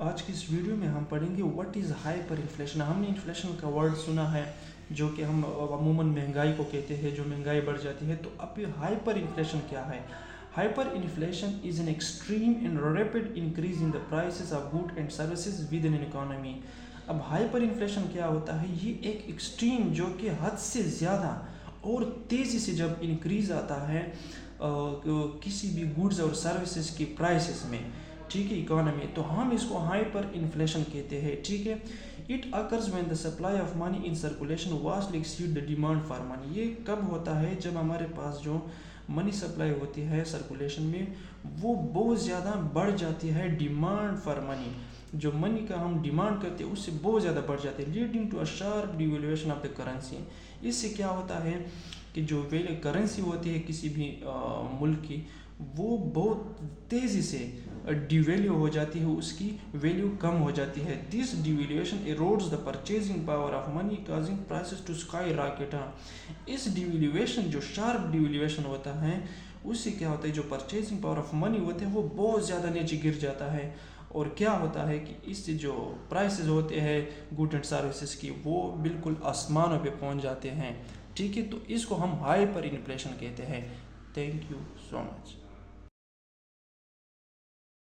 आज की इस वीडियो में हम पढ़ेंगे व्हाट इज़ हाइपर इन्फ्लेशन। हमने इन्फ्लेशन का वर्ड सुना है, जो कि हम अमूमन महंगाई को कहते हैं, जो महंगाई बढ़ जाती है। तो अब ये हाइपर इन्फ्लेशन क्या है? Hyper inflation is an extreme and rapid increase in the prices of good and services with in an economy. अब हाइपर इन्फ्लेशन क्या होता है? ये एक एक्सट्रीम जो कि हद से ज़्यादा और तेज़ी से जब इंक्रीज आता है किसी भी गुड्स और सर्विसेज की प्राइसेस में, ठीक है, इकोनॉमी, तो हम इसको हाइपर इन्फ्लेशन कहते हैं। ठीक है, it occurs when the supply of money in circulation vastly exceed the demand for money. ये कब होता है? जब हमारे पास जो मनी सप्लाई होती है सर्कुलेशन में, वो बहुत ज़्यादा बढ़ जाती है डिमांड फॉर मनी। जो मनी का हम डिमांड करते हैं उससे बहुत ज़्यादा बढ़ जाती है, leading to a sharp devaluation of the currency. इससे क्या होता है कि जो करेंसी होती है किसी भी मुल्क की, वो बहुत तेज़ी से डिवैल्यू हो जाती है, उसकी वैल्यू कम हो जाती है। This devaluation erodes the purchasing power of money, causing prices to skyrocket. इस डिवैल्यूएशन, जो शार्प डिवैल्यूएशन होता है, उससे क्या होता है, जो परचेजिंग पावर ऑफ मनी होते हैं वो बहुत ज़्यादा नीचे गिर जाता है। और क्या होता है कि इससे जो प्राइसेस होते हैं गुड एंड सर्विसेज की, वो बिल्कुल आसमानों पे पहुंच जाते हैं। ठीक है, तो इसको हम हाइपर इन्फ्लेशन कहते हैं। Thank you so much.